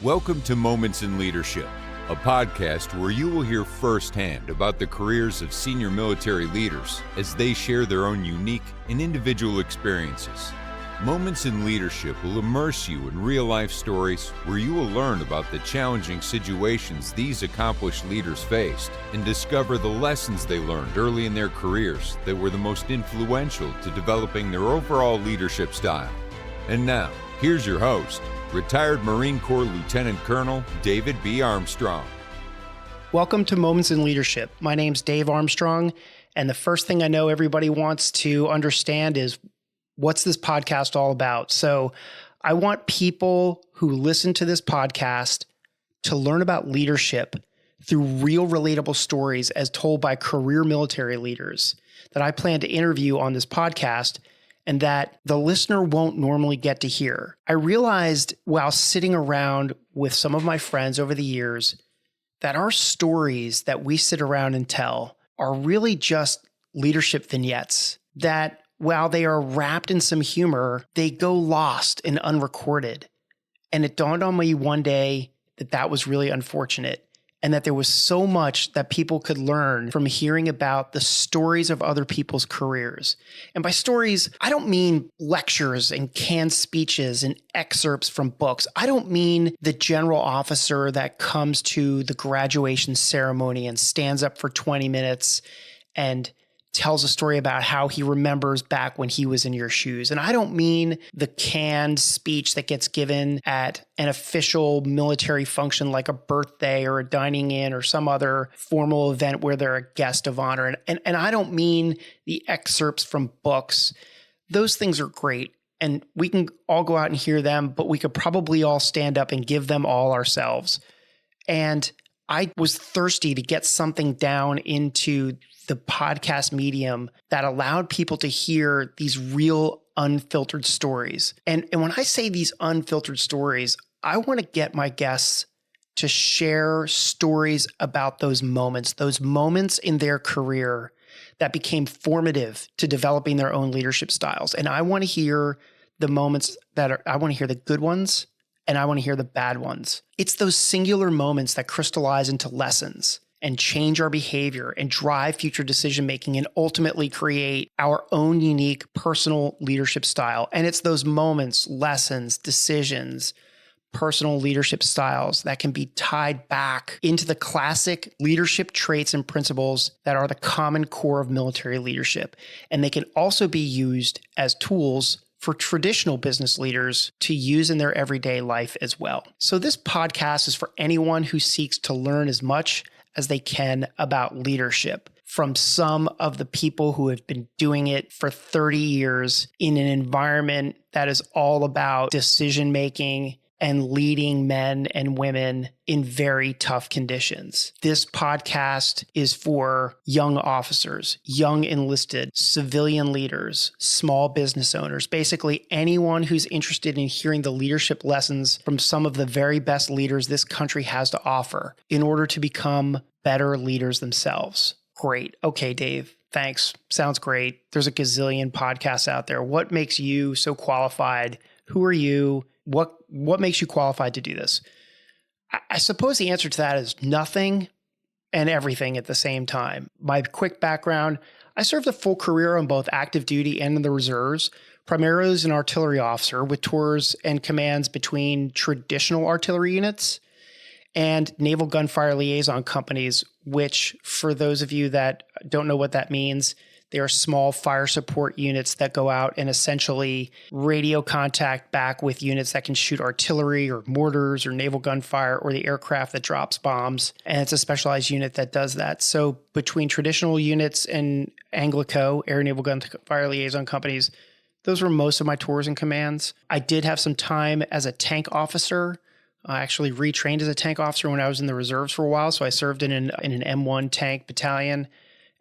Welcome to Moments in Leadership, a podcast where you will hear firsthand about the careers of senior military leaders as they share their own unique and individual experiences. Moments in Leadership will immerse you in real-life stories where you will learn about the challenging situations these accomplished leaders faced and discover the lessons they learned early in their careers that were the most influential to developing their overall leadership style. And now, here's your host, retired Marine Corps Lieutenant Colonel David B. Armstrong. Welcome to Moments in Leadership. My name's Dave Armstrong, and the first thing I know everybody wants to understand is what's this podcast all about? So I want people who listen to this podcast to learn about leadership through real relatable stories as told by career military leaders that I plan to interview on this podcast and that the listener won't normally get to hear. I realized while sitting around with some of my friends over the years that our stories that we sit around and tell are really just leadership vignettes that while they are wrapped in some humor, they go lost and unrecorded. And it dawned on me one day that that was really unfortunate and that there was so much that people could learn from hearing about the stories of other people's careers. And by stories, I don't mean lectures and canned speeches and excerpts from books. I don't mean the general officer that comes to the graduation ceremony and stands up for 20 minutes and tells a story about how he remembers back when he was in your shoes. And I don't mean the canned speech that gets given at an official military function like a birthday or a dining in or some other formal event where they're a guest of honor. And I don't mean the excerpts from books. Those things are great. And we can all go out and hear them, but we could probably all stand up and give them all ourselves. And I was thirsty to get something down into the podcast medium that allowed people to hear these real unfiltered stories. And when I say these unfiltered stories, I want to get my guests to share stories about those moments in their career that became formative to developing their own leadership styles. And I want to hear the moments I want to hear the good ones and I want to hear the bad ones. It's those singular moments that crystallize into lessons and change our behavior and drive future decision-making and ultimately create our own unique personal leadership style. And it's those moments, lessons, decisions, personal leadership styles that can be tied back into the classic leadership traits and principles that are the common core of military leadership. And they can also be used as tools for traditional business leaders to use in their everyday life as well. So this podcast is for anyone who seeks to learn as much as they can about leadership from some of the people who have been doing it for 30 years in an environment that is all about decision-making and leading men and women in very tough conditions. This podcast is for young officers, young enlisted, civilian leaders, small business owners, basically anyone who's interested in hearing the leadership lessons from some of the very best leaders this country has to offer in order to become better leaders themselves. Great. Okay, Dave. Thanks. Sounds great. There's a gazillion podcasts out there. What makes you so qualified? Who are you? What makes you qualified to do this? I suppose the answer to that is nothing and everything at the same time. My quick background, I served a full career on both active duty and in the reserves, primarily as an artillery officer with tours and commands between traditional artillery units and naval gunfire liaison companies, which for those of you that don't know what that means, they are small fire support units that go out and essentially radio contact back with units that can shoot artillery or mortars or naval gunfire or the aircraft that drops bombs. And it's a specialized unit that does that. So between traditional units and Anglico, Air Naval Gunfire Liaison Companies, those were most of my tours and commands. I did have some time as a tank officer. I actually retrained as a tank officer when I was in the reserves for a while. So I served in an M1 tank battalion.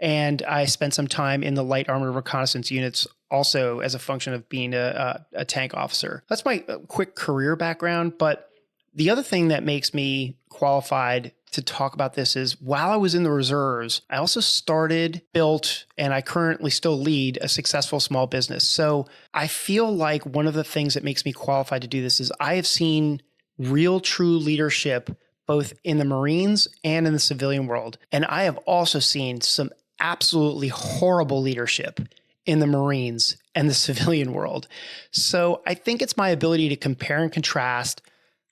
And I spent some time in the light armored reconnaissance units also as a function of being a tank officer. That's my quick career background. But the other thing that makes me qualified to talk about this is while I was in the reserves, I also started, built, and I currently still lead a successful small business. So I feel like one of the things that makes me qualified to do this is I have seen real true leadership both in the Marines and in the civilian world. And I have also seen some absolutely horrible leadership in the Marines and the civilian world. So I think it's my ability to compare and contrast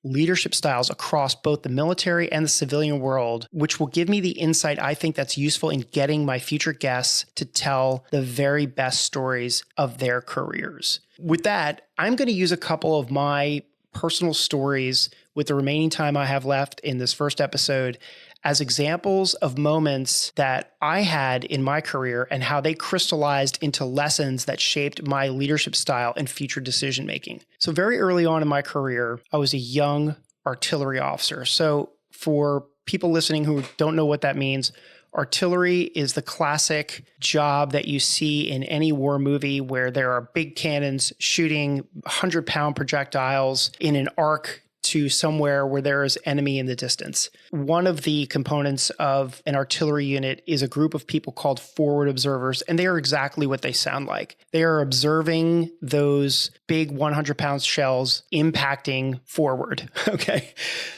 leadership styles across both the military and the civilian world, which will give me the insight I think that's useful in getting my future guests to tell the very best stories of their careers. With that, I'm going to use a couple of my personal stories with the remaining time I have left in this first episode as examples of moments that I had in my career and how they crystallized into lessons that shaped my leadership style and future decision making. So very early on in my career, I was a young artillery officer. So for people listening who don't know what that means, artillery is the classic job that you see in any war movie where there are big cannons shooting 100-pound projectiles in an arc to somewhere where there is enemy in the distance. One of the components of an artillery unit is a group of people called forward observers, and they are exactly what they sound like. They are observing those big 100-pound shells impacting forward. Okay.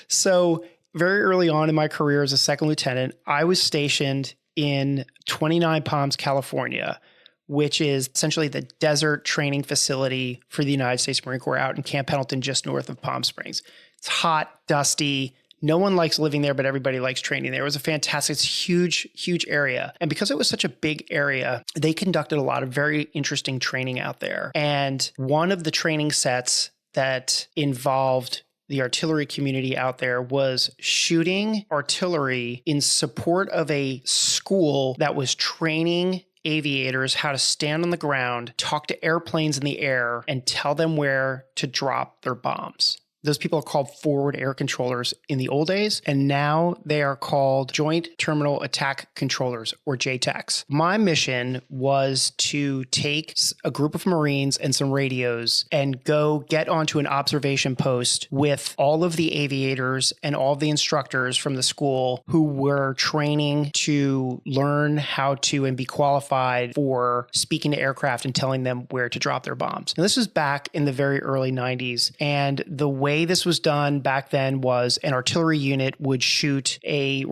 So very early on in my career as a second lieutenant, I was stationed in 29 Palms, California, which is essentially the desert training facility for the United States Marine Corps out in Camp Pendleton, just north of Palm Springs. It's hot, dusty. No one likes living there, but everybody likes training there. It was a fantastic, it's huge, huge area. And because it was such a big area, they conducted a lot of very interesting training out there. And one of the training sets that involved the artillery community out there was shooting artillery in support of a school that was training aviators how to stand on the ground, talk to airplanes in the air, and tell them where to drop their bombs. Those people are called forward air controllers in the old days, and now they are called Joint Terminal Attack Controllers, or JTACs. My mission was to take a group of Marines and some radios and go get onto an observation post with all of the aviators and all of the instructors from the school who were training to learn how to and be qualified for speaking to aircraft and telling them where to drop their bombs. Now, this was back in the very early 90s, and the way this was done back then was an artillery unit would shoot a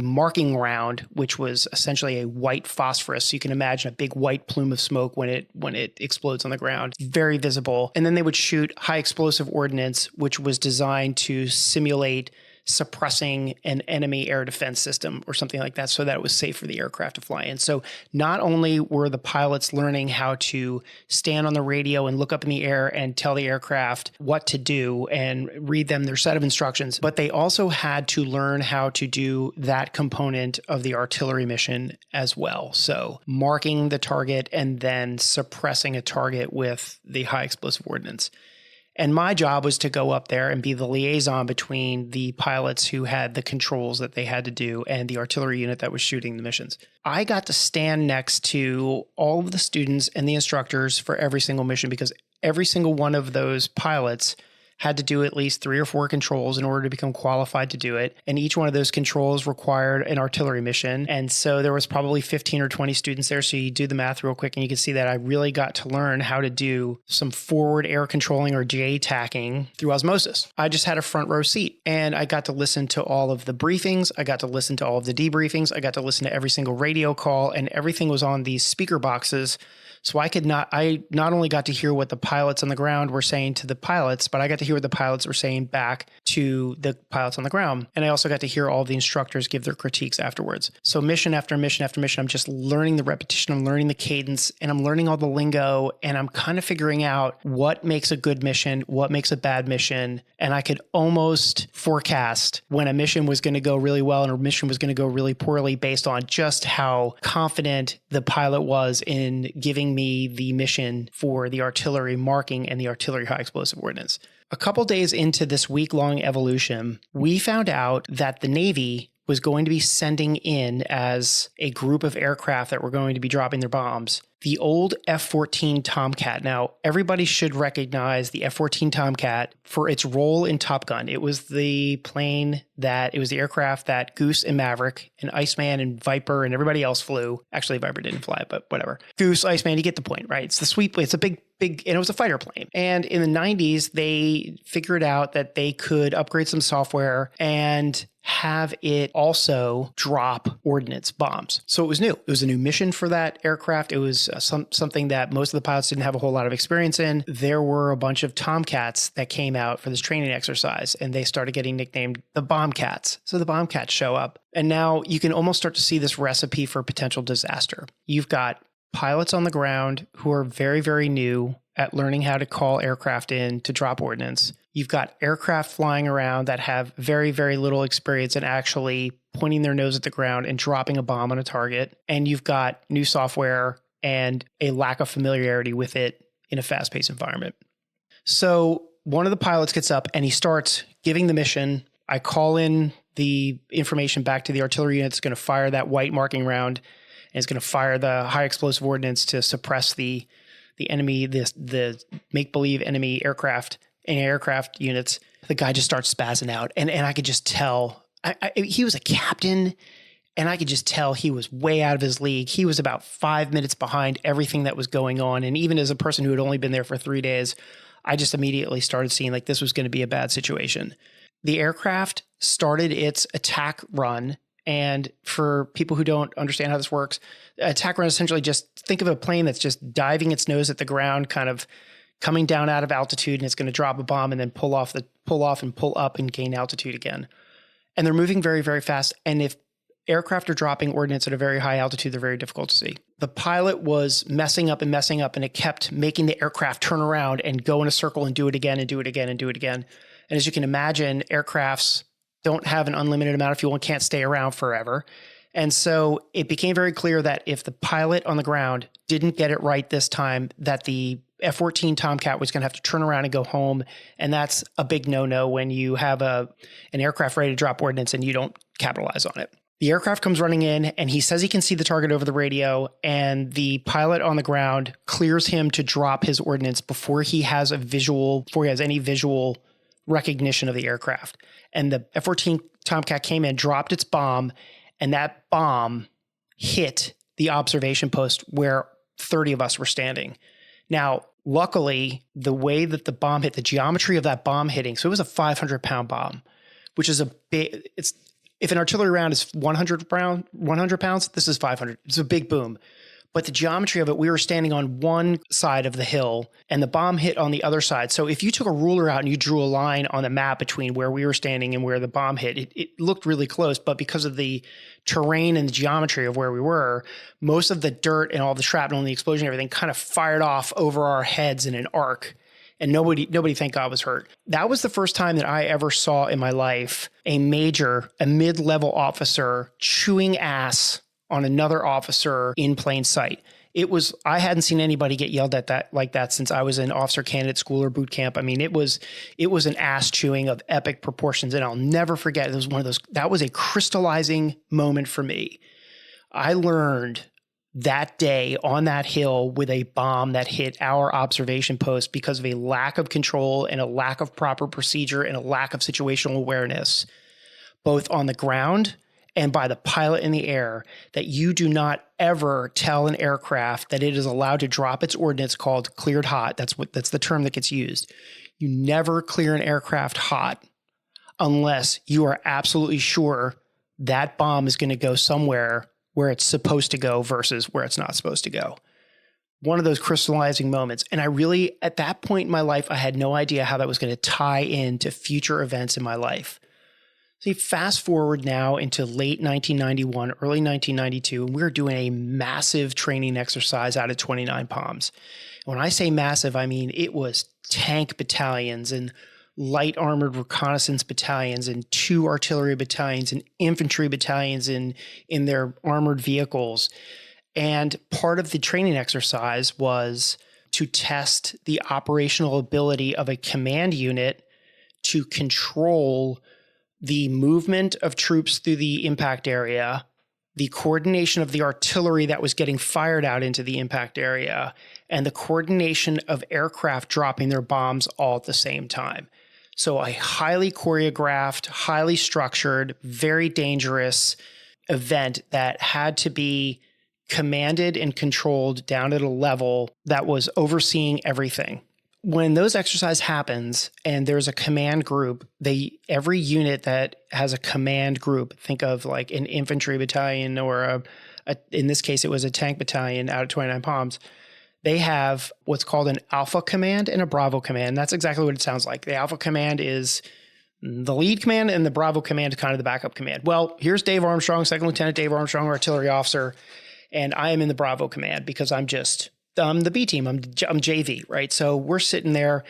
marking round, which was essentially a white phosphorus. So you can imagine a big white plume of smoke when it explodes on the ground, very visible. And then they would shoot high explosive ordnance, which was designed to simulate suppressing an enemy air defense system or something like that so that it was safe for the aircraft to fly in. So not only were the pilots learning how to stand on the radio and look up in the air and tell the aircraft what to do and read them their set of instructions, but they also had to learn how to do that component of the artillery mission as well. So marking the target and then suppressing a target with the high explosive ordnance. And my job was to go up there and be the liaison between the pilots who had the controls that they had to do and the artillery unit that was shooting the missions. I got to stand next to all of the students and the instructors for every single mission because every single one of those pilots had to do at least 3 or 4 controls in order to become qualified to do it. And each one of those controls required an artillery mission. And so there was probably 15 or 20 students there. So you do the math real quick and you can see that I really got to learn how to do some forward air controlling or JTACing through osmosis. I just had a front row seat and I got to listen to all of the briefings. I got to listen to all of the debriefings. I got to listen to every single radio call, and everything was on these speaker boxes. So I not only got to hear what the pilots on the ground were saying to the pilots, but I got to hear what the pilots were saying back to the pilots on the ground. And I also got to hear all the instructors give their critiques afterwards. So mission after mission after mission, I'm just learning the repetition, I'm learning the cadence, and I'm learning all the lingo, and I'm kind of figuring out what makes a good mission, what makes a bad mission. And I could almost forecast when a mission was going to go really well and a mission was going to go really poorly based on just how confident the pilot was in giving me the mission for the artillery marking and the artillery high explosive ordnance. A couple days into this week-long evolution, we found out that the Navy was going to be sending in as a group of aircraft that were going to be dropping their bombs The old F-14 Tomcat. Now, everybody should recognize the F-14 Tomcat for its role in Top Gun. It was the aircraft that Goose and Maverick and Iceman and Viper and everybody else flew. Actually, Viper didn't fly, but whatever. Goose, Iceman, you get the point, right? It's a big, and it was a fighter plane. And in the 90s, they figured out that they could upgrade some software and have it also drop ordnance bombs. So it was new. It was a new mission for that aircraft. It was something that most of the pilots didn't have a whole lot of experience in. There were a bunch of Tomcats that came out for this training exercise, and they started getting nicknamed the Bombcats. So the Bombcats show up. And now you can almost start to see this recipe for potential disaster. You've got pilots on the ground who are very, very new at learning how to call aircraft in to drop ordnance. You've got aircraft flying around that have very, very little experience in actually pointing their nose at the ground and dropping a bomb on a target. And you've got new software and a lack of familiarity with it in a fast-paced environment. So one of the pilots gets up and he starts giving the mission. I call in the information back to the artillery unit that's going to fire that white marking round, and it's going to fire the high explosive ordnance to suppress the enemy, the make-believe enemy aircraft units. The guy just starts spazzing out. And I could just tell, he was a captain, and I could just tell he was way out of his league. He was about 5 minutes behind everything that was going on. And even as a person who had only been there for 3 days, I just immediately started seeing like this was going to be a bad situation. The aircraft started its attack run. And for people who don't understand how this works, attack run essentially just think of a plane that's just diving its nose at the ground, kind of coming down out of altitude, and it's going to drop a bomb and then pull off and pull up and gain altitude again. And they're moving very, very fast. And if aircraft are dropping ordnance at a very high altitude, they're very difficult to see. The pilot was messing up, and it kept making the aircraft turn around and go in a circle and do it again and do it again and do it again. And as you can imagine, aircrafts don't have an unlimited amount of fuel and can't stay around forever. And so it became very clear that if the pilot on the ground didn't get it right this time, that the F-14 Tomcat was going to have to turn around and go home. And that's a big no-no when you have an aircraft ready to drop ordnance and you don't capitalize on it. The aircraft comes running in, and he says he can see the target over the radio, and the pilot on the ground clears him to drop his ordnance before he has any visual recognition of the aircraft. And the F-14 Tomcat came in, dropped its bomb, and that bomb hit the observation post where 30 of us were standing. Now, luckily, the way that the bomb hit, the geometry of that bomb hitting, so it was a 500-pound bomb, which is if an artillery round is 100 pounds, this is 500. It's a big boom. But the geometry of it, we were standing on one side of the hill and the bomb hit on the other side. So if you took a ruler out and you drew a line on the map between where we were standing and where the bomb hit, it looked really close. But because of the terrain and the geometry of where we were, most of the dirt and all the shrapnel and the explosion and everything kind of fired off over our heads in an arc. And nobody, thank God, was hurt. That was the first time that I ever saw in my life a mid-level officer chewing ass on another officer in plain sight. I hadn't seen anybody get yelled at like that since I was in officer candidate school or boot camp. I mean, it was an ass chewing of epic proportions. And I'll never forget, that was a crystallizing moment for me. I learned that day on that hill with a bomb that hit our observation post because of a lack of control and a lack of proper procedure and a lack of situational awareness, both on the ground and by the pilot in the air, that you do not ever tell an aircraft that it is allowed to drop its ordnance called cleared hot. That's the term that gets used. You never clear an aircraft hot unless you are absolutely sure that bomb is going to go somewhere where it's supposed to go versus where it's not supposed to go. One of those crystallizing moments. And I really, at that point in my life, I had no idea how that was going to tie into future events in my life. So you fast forward now into late 1991, early 1992, and we're doing a massive training exercise out of 29 Palms. When I say massive, I mean it was tank battalions and light armored reconnaissance battalions and 2 artillery battalions and infantry battalions in their armored vehicles. And part of the training exercise was to test the operational ability of a command unit to control the movement of troops through the impact area the coordination of the artillery that was getting fired out into the impact area, and the coordination of aircraft dropping their bombs all at the same time. So a highly choreographed, highly structured, very dangerous event that had to be commanded and controlled down at a level that was overseeing everything. When those exercise happens and there's a command group, every unit that has a command group, think of like an infantry battalion or in this case, it was a tank battalion out of 29 Palms. They have what's called an Alpha command and a Bravo command. That's exactly what it sounds like. The Alpha command is the lead command and the Bravo command is kind of the backup command. Well, here's Dave Armstrong, Second Lieutenant Dave Armstrong, artillery officer, and I am in the Bravo command because I'm the B team. I'm JV, right? So we're sitting there,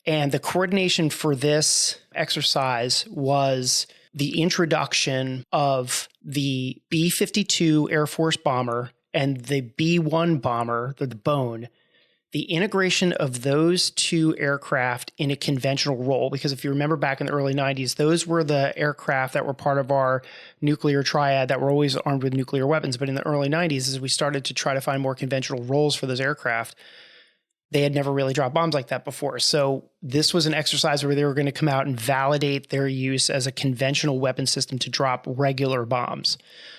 and the coordination for this exercise was the introduction of the B-52 Air Force bomber and the B-1 bomber, the Bone, the integration of those two aircraft in a conventional role. Because if you remember back in the early 90s, those were the aircraft that were part of our nuclear triad that were always armed with nuclear weapons. But in the early 90s, as we started to try to find more conventional roles for those aircraft, they had never really dropped bombs like that before. So this was an exercise where they were going to come out and validate their use as a conventional weapon system to drop regular bombs.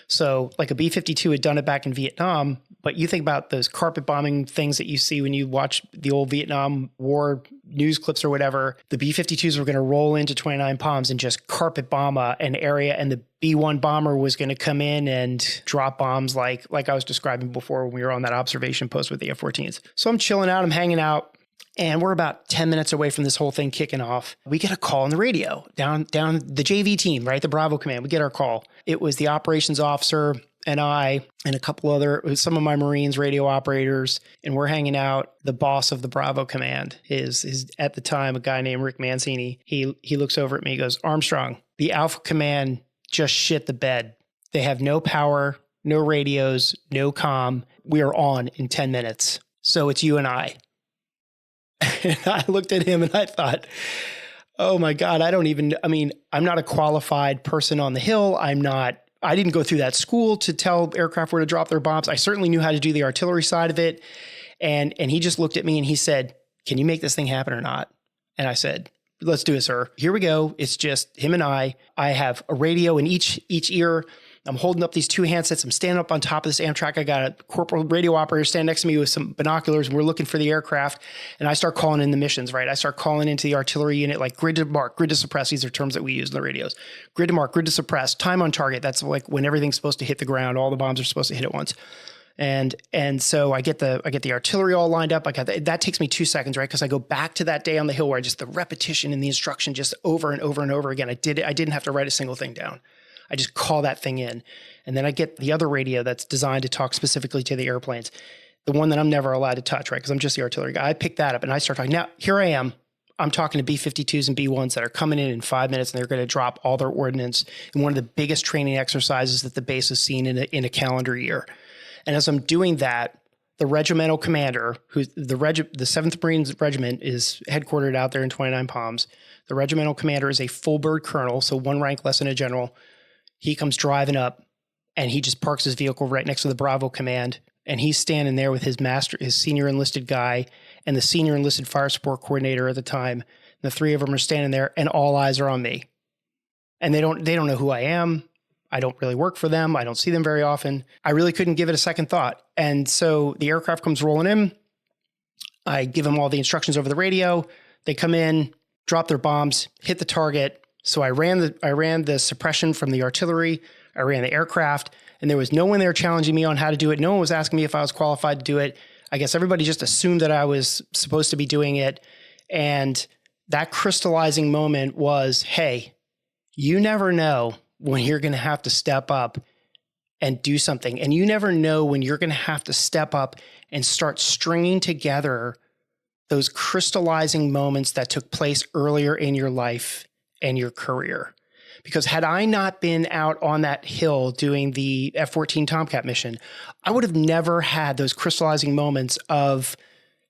So like a B-52 had done it back in Vietnam, but you think about those carpet bombing things that you see when you watch the old Vietnam War news clips or whatever. The B-52s were going to roll into 29 Palms and just carpet bomb an area, and the B-1 bomber was going to come in and drop bombs like I was describing before when we were on that observation post with the F-14s. So I'm chilling out, I'm hanging out, and we're about 10 minutes away from this whole thing kicking off. We get a call on the radio down the JV team, right? The Bravo command. We get our call. It was the operations officer and I and a couple some of my Marines, radio operators, and we're hanging out. The boss of the Bravo command is at the time a guy named Rick Mancini. He looks over at me, he goes, "Armstrong, the Alpha command just shit the bed. They have no power, no radios, no comm. We are on in 10 minutes. So it's you and I." And I looked at him and I thought, oh my God, I'm not a qualified person on the Hill. I didn't go through that school to tell aircraft where to drop their bombs. I certainly knew how to do the artillery side of it. And he just looked at me and he said, "Can you make this thing happen or not?" And I said, "Let's do it, sir. Here we go. It's just him and I. I have a radio in each ear. I'm holding up these two handsets. I'm standing up on top of this Amtrak. I got a corporal radio operator standing next to me with some binoculars, and we're looking for the aircraft. And I start calling in the missions, right? I start calling into the artillery unit, like grid to mark, grid to suppress. These are terms that we use in the radios. Grid to mark, grid to suppress, time on target. That's like when everything's supposed to hit the ground. All the bombs are supposed to hit at once. And so I get the artillery all lined up. That takes me 2 seconds, right? Because I go back to that day on the Hill where the repetition and the instruction just over and over and over again. I didn't have to write a single thing down. I just call that thing in. And then I get the other radio that's designed to talk specifically to the airplanes, the one that I'm never allowed to touch, right? Because I'm just the artillery guy. I pick that up and I start talking. Now, here I am. I'm talking to B-52s and B-1s that are coming in 5 minutes, and they're going to drop all their ordnance in one of the biggest training exercises that the base has seen in a calendar year. And as I'm doing that, the regimental commander, who's the 7th Marines Regiment is headquartered out there in 29 Palms. The regimental commander is a full bird colonel, so one rank less than a general. He comes driving up and he just parks his vehicle right next to the Bravo command. And he's standing there with his senior enlisted guy and the senior enlisted fire support coordinator at the time. And the three of them are standing there and all eyes are on me. And they don't know who I am. I don't really work for them. I don't see them very often. I really couldn't give it a second thought. And so the aircraft comes rolling in. I give them all the instructions over the radio. They come in, drop their bombs, hit the target. So I ran the suppression from the artillery. I ran the aircraft, and there was no one there challenging me on how to do it. No one was asking me if I was qualified to do it. I guess everybody just assumed that I was supposed to be doing it. And that crystallizing moment was, hey, you never know when you're going to have to step up and do something. And you never know when you're going to have to step up and start stringing together those crystallizing moments that took place earlier in your life and your career. Because had I not been out on that hill doing the F-14 Tomcat mission, I would have never had those crystallizing moments of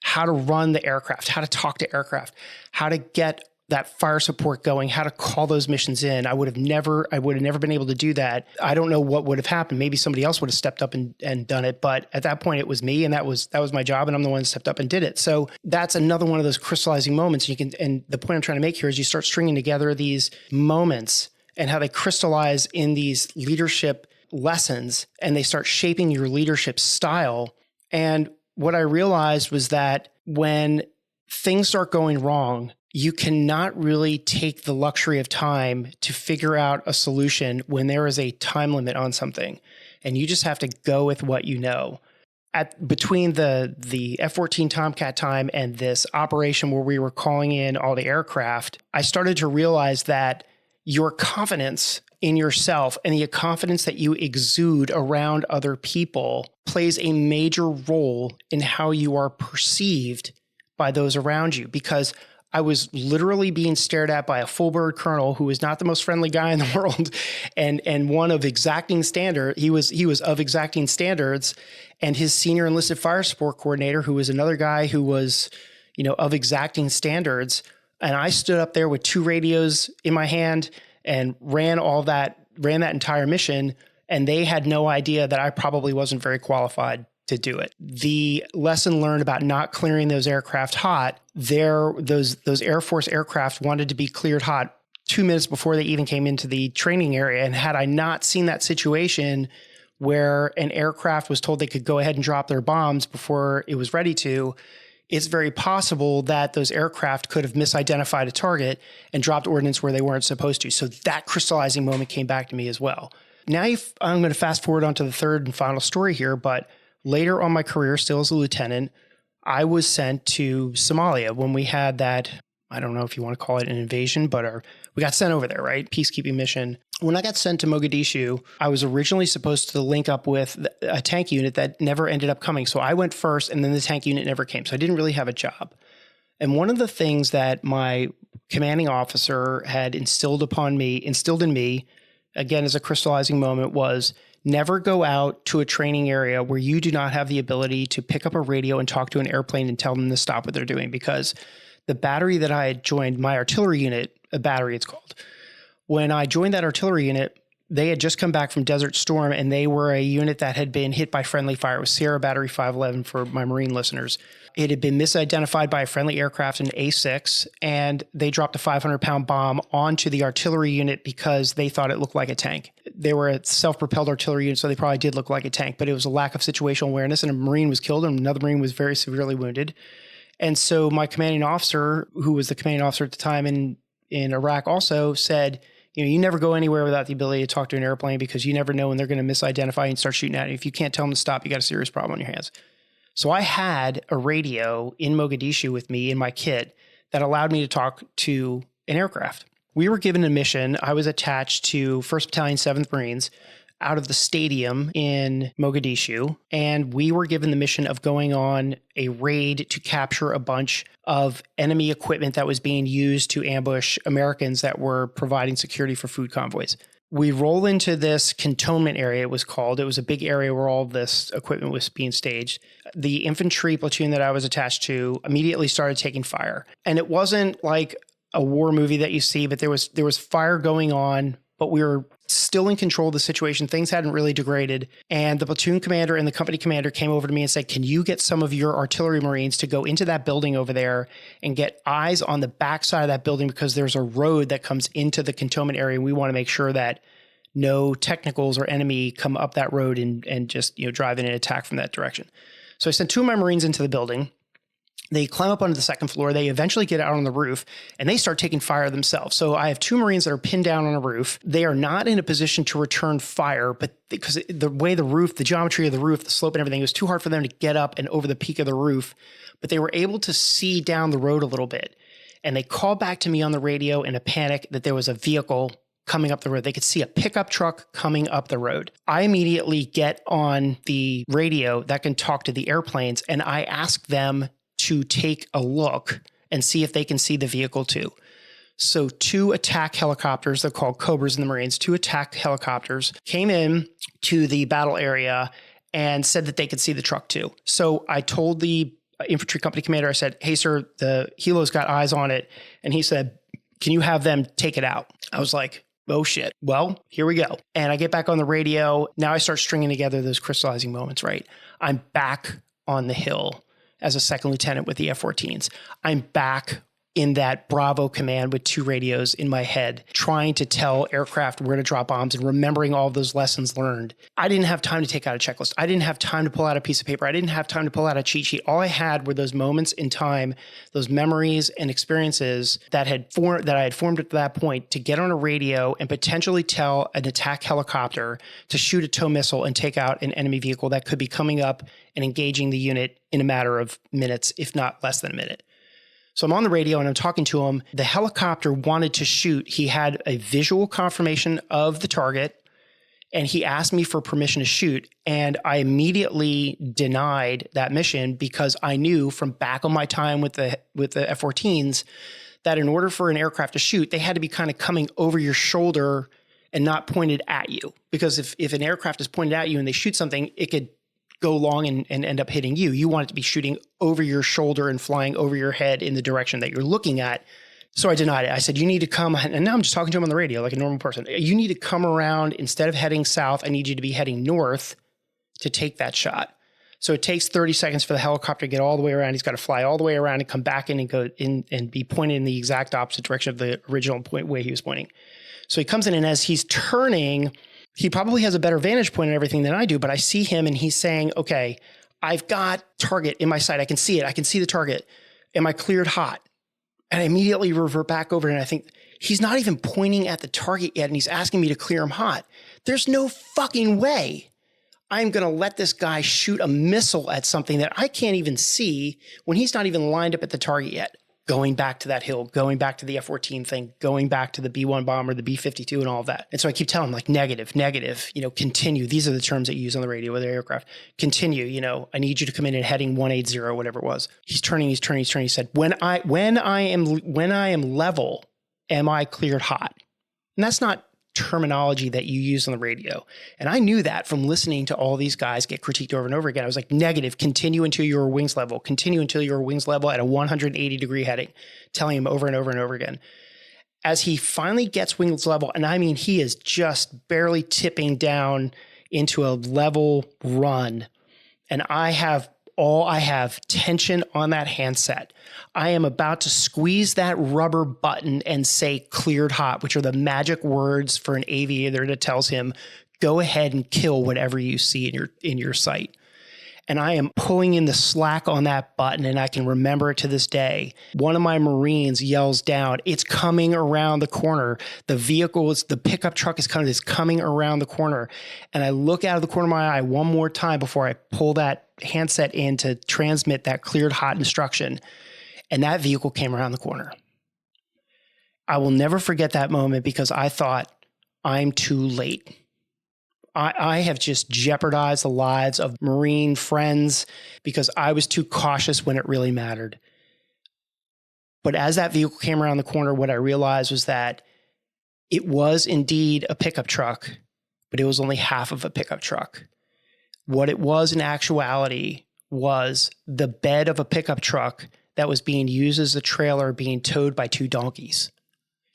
how to run the aircraft, how to talk to aircraft, how to get that fire support going, how to call those missions in. I would have never been able to do that. I don't know what would have happened. Maybe somebody else would have stepped up and done it. But at that point it was me, and that was my job. And I'm the one that stepped up and did it. So that's another one of those crystallizing moments. And the point I'm trying to make here is you start stringing together these moments and how they crystallize in these leadership lessons, and they start shaping your leadership style. And what I realized was that when things start going wrong, you cannot really take the luxury of time to figure out a solution when there is a time limit on something. And you just have to go with what you know. Between the F-14 Tomcat time and this operation where we were calling in all the aircraft, I started to realize that your confidence in yourself and the confidence that you exude around other people plays a major role in how you are perceived by those around you. Because I was literally being stared at by a full bird colonel who was not the most friendly guy in the world, and one of exacting standard. He was of exacting standards, and his senior enlisted fire support coordinator, who was another guy who was, of exacting standards. And I stood up there with 2 radios in my hand and ran that entire mission, and they had no idea that I probably wasn't very qualified to do it. The lesson learned about not clearing those aircraft hot, those Air Force aircraft wanted to be cleared hot 2 minutes before they even came into the training area. And had I not seen that situation where an aircraft was told they could go ahead and drop their bombs before it was ready to, it's very possible that those aircraft could have misidentified a target and dropped ordnance where they weren't supposed to. So that crystallizing moment came back to me as well. Now I'm going to fast forward onto the third and final story here, but later on my career, still as a lieutenant, I was sent to Somalia when we had that, I don't know if you want to call it an invasion, but we got sent over there, right? Peacekeeping mission. When I got sent to Mogadishu, I was originally supposed to link up with a tank unit that never ended up coming. So I went first, and then the tank unit never came. So I didn't really have a job. And one of the things that my commanding officer had instilled in me, again, as a crystallizing moment, was never go out to a training area where you do not have the ability to pick up a radio and talk to an airplane and tell them to stop what they're doing. Because the battery that I had joined, my artillery unit, a battery it's called, when I joined that artillery unit, they had just come back from Desert Storm, and they were a unit that had been hit by friendly fire. It was Sierra Battery 511 for my Marine listeners. It had been misidentified by a friendly aircraft, an A6, and they dropped a 500-pound bomb onto the artillery unit because they thought it looked like a tank. They were a self-propelled artillery unit, so they probably did look like a tank, but it was a lack of situational awareness, and a Marine was killed, and another Marine was very severely wounded. And so my commanding officer, who was the commanding officer at the time in Iraq, also said, you never go anywhere without the ability to talk to an airplane, because you never know when they're going to misidentify and start shooting at you. If you can't tell them to stop, you got a serious problem on your hands. So I had a radio in Mogadishu with me in my kit that allowed me to talk to an aircraft. We were given a mission. I was attached to 1st Battalion, 7th Marines out of the stadium in Mogadishu, and we were given the mission of going on a raid to capture a bunch of enemy equipment that was being used to ambush Americans that were providing security for food convoys. We roll into this cantonment area, it was called. It was a big area where all of this equipment was being staged. The infantry platoon that I was attached to immediately started taking fire. And it wasn't like a war movie that you see, but there was fire going on, but we were still in control of the situation. Things hadn't really degraded. And the platoon commander and the company commander came over to me and said, can you get some of your artillery Marines to go into that building over there and get eyes on the backside of that building, because there's a road that comes into the cantonment area, and we want to make sure that no technicals or enemy come up that road and just drive in and attack from that direction. So I sent 2 of my Marines into the building. They climb up onto the 2nd floor. They eventually get out on the roof, and they start taking fire themselves. So I have 2 Marines that are pinned down on a roof. They are not in a position to return fire, but because the way the roof, the geometry of the roof, the slope and everything, it was too hard for them to get up and over the peak of the roof. But they were able to see down the road a little bit. And they called back to me on the radio in a panic that there was a vehicle coming up the road. They could see a pickup truck coming up the road. I immediately get on the radio that can talk to the airplanes, and I ask them to take a look and see if they can see the vehicle too. So 2 attack helicopters, they're called Cobras in the Marines, 2 attack helicopters came in to the battle area and said that they could see the truck too. So I told the infantry company commander, I said, hey sir, the helo's got eyes on it. And he said, Can you have them take it out? I was like, oh shit. Well, here we go. And I get back on the radio. Now I start stringing together those crystallizing moments, right? I'm back on the hill as a second lieutenant with the F-14s. I'm back in that Bravo command with 2 radios in my head, trying to tell aircraft where to drop bombs and remembering all those lessons learned. I didn't have time to take out a checklist. I didn't have time to pull out a piece of paper. I didn't have time to pull out a cheat sheet. All I had were those moments in time, those memories and experiences that I had formed at that point to get on a radio and potentially tell an attack helicopter to shoot a tow missile and take out an enemy vehicle that could be coming up and engaging the unit in a matter of minutes, if not less than a minute. So I'm on the radio and I'm talking to him. The helicopter wanted to shoot. He had a visual confirmation of the target and he asked me for permission to shoot. And I immediately denied that mission because I knew from back on my time with the F-14s that in order for an aircraft to shoot, they had to be kind of coming over your shoulder and not pointed at you. Because if an aircraft is pointed at you and they shoot something, it could go long and end up hitting you. You want it to be shooting over your shoulder and flying over your head in the direction that you're looking at. So I denied it. I said, you need to come, and now I'm just talking to him on the radio like a normal person. You need to come around. Instead of heading south, I need you to be heading north to take that shot. So it takes 30 seconds for the helicopter to get all the way around. He's got to fly all the way around and come back in and go in and be pointed in the exact opposite direction of the original way he was pointing. So he comes in, and as he's turning, he probably has a better vantage point and everything than I do, but I see him and he's saying, okay, I've got target in my sight. I can see it. I can see the target. Am I cleared hot? And I immediately revert back over and I think he's not even pointing at the target yet. And he's asking me to clear him hot. There's no fucking way I'm going to let this guy shoot a missile at something that I can't even see when he's not even lined up at the target yet. Going back to that hill, going back to the F-14 thing, going back to the B-1 bomber, the B-52 and all of that. And so I keep telling him like negative, continue. These are the terms that you use on the radio with the aircraft. Continue, I need you to come in at heading 180, whatever it was. He's turning. He said, when I am level, am I cleared hot? And that's not terminology that you use on the radio. And I knew that from listening to all these guys get critiqued over and over again. I was like, negative, continue until your wings level, at a 180 degree heading, telling him over and over and over again. As he finally gets wings level, and I mean, he is just barely tipping down into a level run. And I have tension on that handset. I am about to squeeze that rubber button and say cleared hot, which are the magic words for an aviator that tells him, go ahead and kill whatever you see in your sight. And I am pulling in the slack on that button, and I can remember it to this day. One of my Marines yells down, it's coming around the corner. The pickup truck is coming around the corner. And I look out of the corner of my eye one more time before I pull that handset in to transmit that cleared hot instruction. And that vehicle came around the corner. I will never forget that moment because I thought, I'm too late. I have just jeopardized the lives of Marine friends because I was too cautious when it really mattered. But as that vehicle came around the corner, what I realized was that it was indeed a pickup truck, but it was only half of a pickup truck. What it was in actuality was the bed of a pickup truck that was being used as a trailer being towed by 2 donkeys.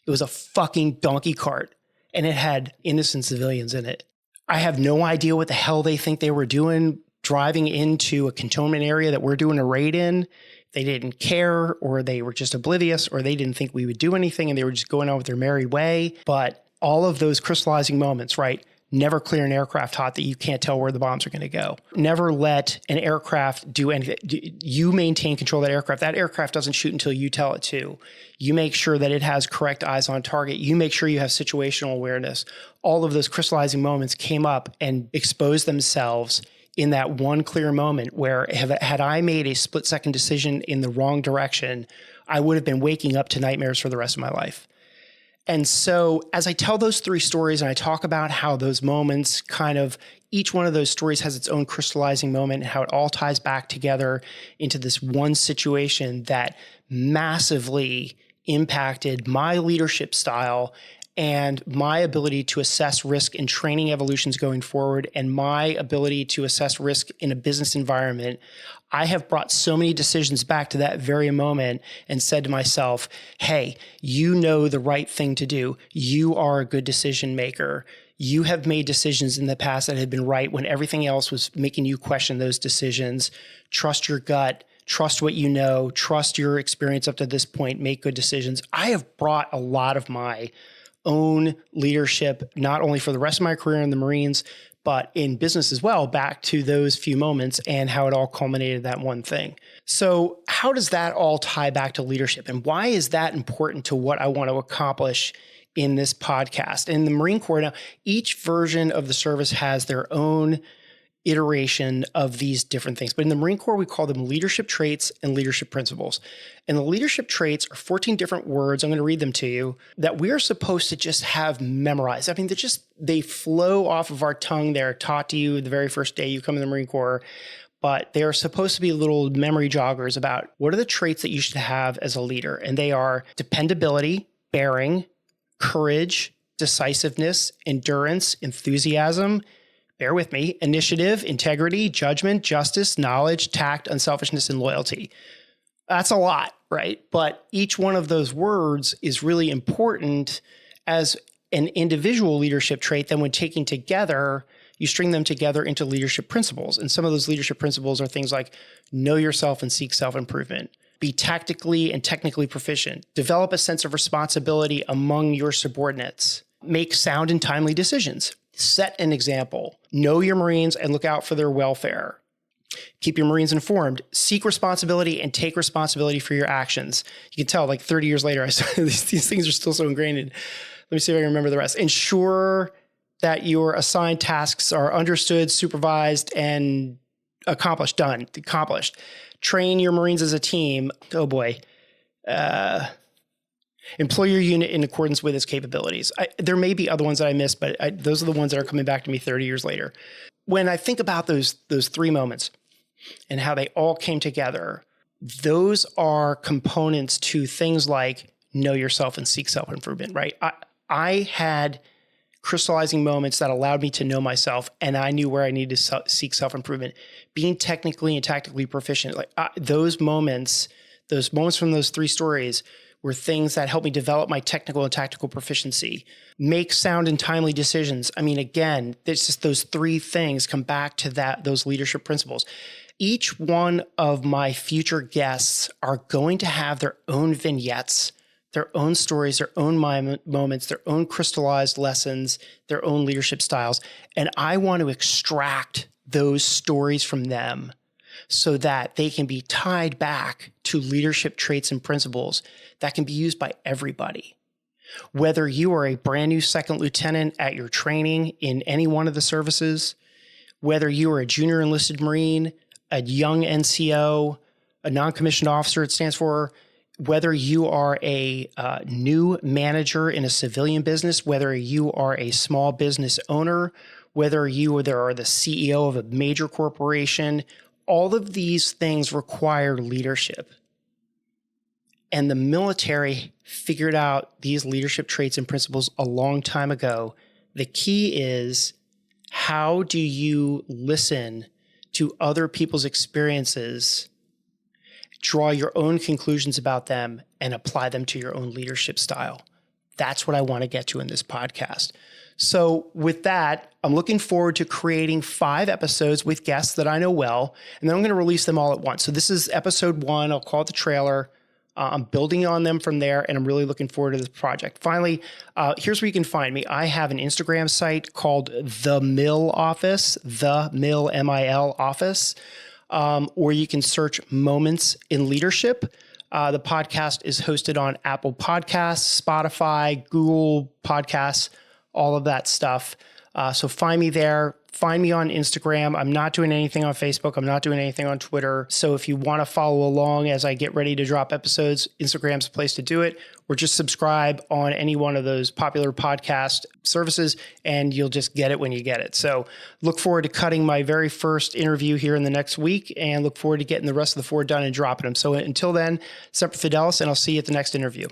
It was a fucking donkey cart, and it had innocent civilians in it. I have no idea what the hell they think they were doing driving into a cantonment area that we're doing a raid in. They didn't care, or they were just oblivious, or they didn't think we would do anything and they were just going on with their merry way. But all of those crystallizing moments, right? Never clear an aircraft hot that you can't tell where the bombs are going to go. Never let an aircraft do anything. You maintain control of that aircraft. That aircraft doesn't shoot until you tell it to. You make sure that it has correct eyes on target. You make sure you have situational awareness. All of those crystallizing moments came up and exposed themselves in that one clear moment where had I made a split-second decision in the wrong direction, I would have been waking up to nightmares for the rest of my life. And so as I tell those 3 stories and I talk about how those moments each one of those stories has its own crystallizing moment and how it all ties back together into this one situation that massively impacted my leadership style and my ability to assess risk in training evolutions going forward and my ability to assess risk in a business environment, I have brought so many decisions back to that very moment and said to myself, hey, you know the right thing to do. You are a good decision maker. You have made decisions in the past that have been right when everything else was making you question those decisions. Trust your gut. Trust what you know. Trust your experience up to this point. Make good decisions. I have brought a lot of my own leadership, not only for the rest of my career in the Marines, but in business as well, back to those few moments and how it all culminated that one thing. So how does that all tie back to leadership? And why is that important to what I want to accomplish in this podcast? In the Marine Corps, now, each version of the service has their own iteration of these different things. But in the Marine Corps, we call them leadership traits and leadership principles. And the leadership traits are 14 different words. I'm going to read them to you that we are supposed to just have memorized. I mean, they flow off of our tongue. They're taught to you the very first day you come in the Marine Corps, but they are supposed to be little memory joggers about what are the traits that you should have as a leader. And they are dependability, bearing, courage, decisiveness, endurance, enthusiasm, bear with me, initiative, integrity, judgment, justice, knowledge, tact, unselfishness, and loyalty. That's a lot, right? But each one of those words is really important as an individual leadership trait. Then when taken together, you string them together into leadership principles. And some of those leadership principles are things like know yourself and seek self-improvement, be tactically and technically proficient, develop a sense of responsibility among your subordinates, make sound and timely decisions, set an example, know your Marines and look out for their welfare, keep your Marines informed, seek responsibility and take responsibility for your actions. You can tell like 30 years later, these things are still so ingrained in. Let me see if I can remember the rest. Ensure that your assigned tasks are understood, supervised, and accomplished. Train your Marines as a team. Oh boy. Employ your unit in accordance with its capabilities. There may be other ones that I missed, but those are the ones that are coming back to me 30 years later. When I think about those three moments and how they all came together, those are components to things like know yourself and seek self-improvement, right? I had crystallizing moments that allowed me to know myself, and I knew where I needed to seek self-improvement. Being technically and tactically proficient, those moments from those three stories were things that helped me develop my technical and tactical proficiency, make sound and timely decisions. I mean, again, it's just those three things come back to those leadership principles. Each one of my future guests are going to have their own vignettes, their own stories, their own moments, their own crystallized lessons, their own leadership styles. And I want to extract those stories from them so that they can be tied back to leadership traits and principles that can be used by everybody. Whether you are a brand new second lieutenant at your training in any one of the services, whether you are a junior enlisted Marine, a young NCO, a non-commissioned officer, it stands for, whether you are a new manager in a civilian business, whether you are a small business owner, whether you are the CEO of a major corporation, all of these things require leadership. And the military figured out these leadership traits and principles a long time ago. The key is, how do you listen to other people's experiences, draw your own conclusions about them, and apply them to your own leadership style? That's what I want to get to in this podcast. So with that, I'm looking forward to creating 5 episodes with guests that I know well, and then I'm going to release them all at once. So this is episode 1. I'll call it the trailer. I'm building on them from there, and I'm really looking forward to this project. Finally, here's where you can find me. I have an Instagram site called The Mill Office, The Mill, M-I-L Office, or you can search Moments in Leadership. The podcast is hosted on Apple Podcasts, Spotify, Google Podcasts, all of that stuff. So find me there. Find me on Instagram. I'm not doing anything on Facebook. I'm not doing anything on Twitter. So if you want to follow along as I get ready to drop episodes, Instagram's a place to do it, or just subscribe on any one of those popular podcast services and you'll just get it when you get it. So look forward to cutting my very first interview here in the next week, and look forward to getting the rest of the 4 done and dropping them. So until then, Semper Fidelis, and I'll see you at the next interview.